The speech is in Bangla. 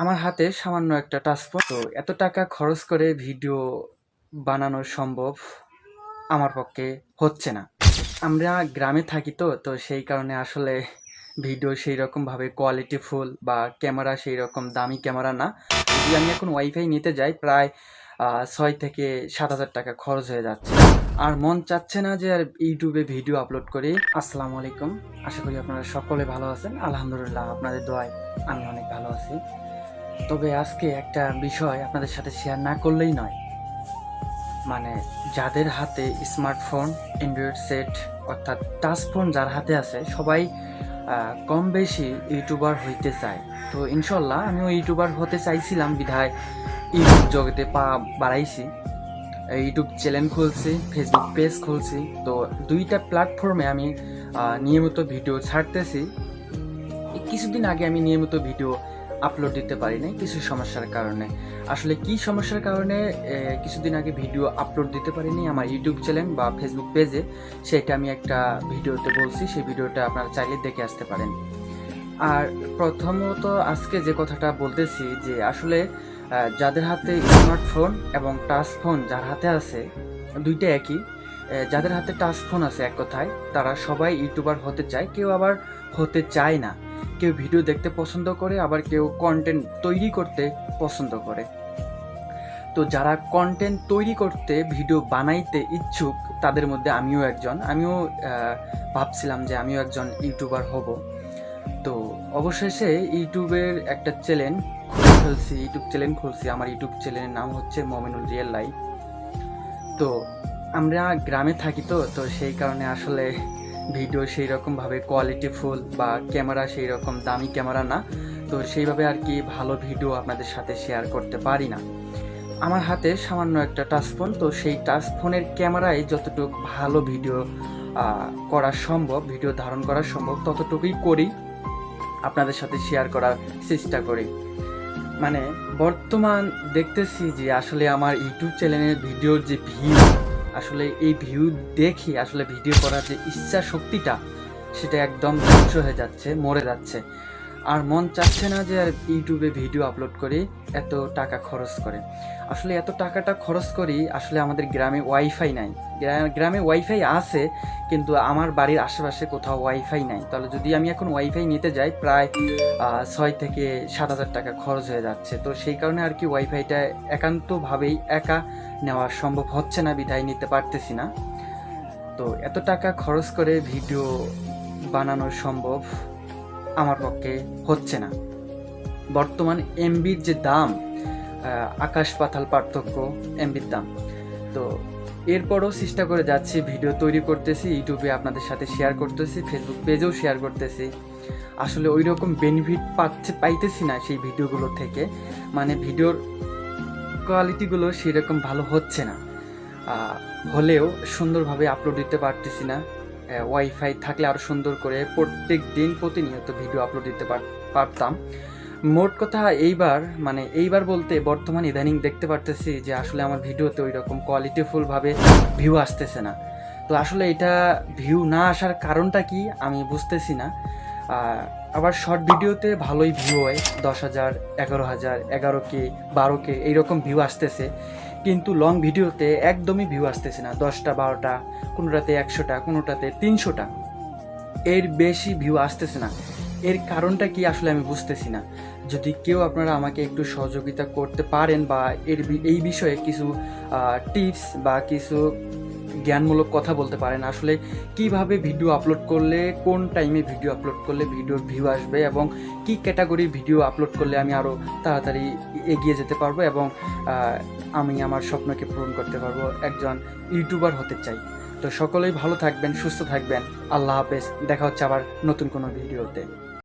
আমার হাতে সামান্য একটা টাচফোন, তো এত টাকা খরচ করে ভিডিও বানানো সম্ভব আমার পক্ষে হচ্ছে না। আমরা গ্রামে থাকি, তো সেই কারণে আসলে ভিডিও সেই রকমভাবে কোয়ালিটিফুল বা ক্যামেরা সেই রকম দামি ক্যামেরা না। যদি আমি এখন ওয়াইফাই নিতে যাই, প্রায় 6 থেকে 7 হাজার টাকা খরচ হয়ে যাচ্ছে। আর মন চাচ্ছে না যে আর ইউটিউবে ভিডিও আপলোড করি। আসসালামু আলাইকুম, আশা করি আপনারা সকলে ভালো আছেন। আলহামদুলিল্লাহ, আপনাদের দোয়ায় আমি অনেক ভালো আছি। তবে আজকে একটা বিষয় আপনাদের সাথে শেয়ার না করলেই নয়। মানে যাদের হাতে স্মার্টফোন, অ্যান্ড্রয়েড সেট অর্থাৎ টাচ ফোন যার হাতে আছে, সবাই কম বেশি ইউটিউবার হইতে চায়। তো ইনশাল্লাহ আমিও ইউটিউবার হতে চাইছিলাম, বিধায় ইউটিউব জগতে পা বাড়াইছি। ইউটিউব চ্যানেল খুলছি, ফেসবুক পেজ খুলছি। তো দুইটা প্ল্যাটফর্মে আমি নিয়মিত ভিডিও ছাড়তেছি। কিছুদিন আগে আমি নিয়মিত ভিডিও আপলোড দিতে পারি নাই কিছু সমস্যার কারণে। আসলে কি সমস্যার কারণে কিছুদিন আগে ভিডিও আপলোড দিতে পারিনি আমার ইউটিউব চ্যানেল বা ফেসবুক পেজে, সেটা আমি একটা ভিডিওতে বলছি। সেই ভিডিওটা আপনারা চাইলে দেখে আসতে পারেন। আর প্রথমত আজকে যে কথাটা বলতেছি, যে আসলে যাদের হাতে স্মার্টফোন এবং টাচ ফোন যার হাতে আছে, দুইটা একই। যাদের হাতে টাচ ফোন আছে, এক কথায় তারা সবাই ইউটিউবার হতে চায়, কেউ আবার হতে চায় না। কেউ ভিডিও দেখতে পছন্দ করে, আবার কেউ কন্টেন্ট তৈরি করতে পছন্দ করে। তো যারা কন্টেন্ট তৈরি করতে, ভিডিও বানাইতে ইচ্ছুক, তাদের মধ্যে আমিও একজন। আমিও ভাবছিলাম যে আমিও একজন ইউটিউবার হব। তো অবশেষে ইউটিউবের একটা চ্যানেল খুলছি। আমার ইউটিউব চ্যানেলের নাম হচ্ছে মমিনুল রিয়েল লাইফ। তো আমরা গ্রামে থাকি, তো সেই কারণে আসলে ভিডিও সেই রকমভাবে কোয়ালিটিফুল বা ক্যামেরা সেই রকম দামি ক্যামেরা না। তো সেইভাবে আর কি ভালো ভিডিও আপনাদের সাথে শেয়ার করতে পারি না। আমার হাতে সামান্য একটা টাচফোন, তো সেই টাচফোনের ক্যামেরায় যতটুকু ভালো ভিডিও করা সম্ভব, ভিডিও ধারণ করা সম্ভব, ততটুকুই করি, আপনাদের সাথে শেয়ার করার চেষ্টা করি। মানে বর্তমান দেখতেছি যে আসলে আমার ইউটিউব চ্যানেলের ভিডিওর যে ভিউ, আসলে এই ভিউ দেখি আসলে ভিডিও করার যে ইচ্ছা শক্তিটা, সেটা একদম ধ্বংস হয়ে যাচ্ছে, মরে যাচ্ছে। আর মন চাচ্ছে না যে আর ইউটিউবে ভিডিও আপলোড করি এত টাকা খরচ করে। আসলে এত টাকাটা খরচ করি, আসলে আমাদের গ্রামে ওয়াইফাই নাই। গ্রামে ওয়াইফাই আছে, কিন্তু আমার বাড়ির আশেপাশে কোথাও ওয়াইফাই নাই। তাহলে যদি আমি এখন ওয়াইফাই নিতে যাই, প্রায় 6 থেকে 7 হাজার টাকা খরচ হয়ে যাচ্ছে। তো সেই কারণে আর কি ওয়াইফাইটা একান্তভাবেই একা নেওয়া সম্ভব হচ্ছে না, বিধায় নিতে পারতেছি না। তো এত টাকা খরচ করে ভিডিও বানানো সম্ভব আমার পক্ষে হচ্ছে না। বর্তমান এমবির যে দাম, আকাশ পাতাল পার্থক্য এমবির দাম। তো এরপরও চেষ্টা করে যাচ্ছি, ভিডিও তৈরি করতেছি, ইউটিউবে আপনাদের সাথে শেয়ার করতেছি, ফেসবুক পেজেও শেয়ার করতেছি। আসলে ওই রকম বেনিফিট পাইতেছি না সেই ভিডিওগুলো থেকে। মানে ভিডিওর কোয়ালিটিগুলো সেরকম ভালো হচ্ছে না, হলেও সুন্দরভাবে আপলোড দিতে পারতেছি না। ওয়াইফাই থাকলে আরও সুন্দর করে প্রত্যেক দিন প্রতিনিয়ত ভিডিও আপলোড দিতে পারতাম। মোট কথা এইবার বলতে বর্তমান ইদানিং দেখতে পারতেছি যে আসলে আমার ভিডিওতে ওই রকম কোয়ালিটিফুলভাবে ভিউ আসতেছে না। তো আসলে এটা ভিউ না আসার কারণটা কি আমি বুঝতেছি না। আবার শর্ট ভিডিওতে ভালোই ভিউ হয়, 10,000, 11,000, 11K, 12K এইরকম ভিউ আসতেছে। কিন্তু লং ভিডিওতে একদমই ভিউ আসতেছে না, 10টা 12টা, কোনোটাতে 100টা, কোনোটাতে 300টা, এর বেশি ভিউ আসতেছে না। এর কারণটা কি আসলে আমি বুঝতেছি না। যদি কেউ আপনারা আমাকে একটু সহযোগিতা করতে পারেন বা এই বিষয়ে কিছু টিপস বা কিছু জ্ঞানমূলক কথা বলতে পারেন, আসলে কিভাবে ভিডিও আপলোড করলে, কোন টাইমে ভিডিও আপলোড করলে ভিডিওর ভিউ আসবে, এবং কি ক্যাটাগরির ভিডিও আপলোড করলে আমি আরও তাড়াতাড়ি এগিয়ে যেতে পারবো এবং আমি আমার স্বপ্নকে পূরণ করতে পারবো, একজন ইউটিউবার হতে চাই। তো সকলেই ভালো থাকবেন, সুস্থ থাকবেন। আল্লাহ হাফেজ, দেখা হচ্ছে আবার নতুন কোনো ভিডিওতে।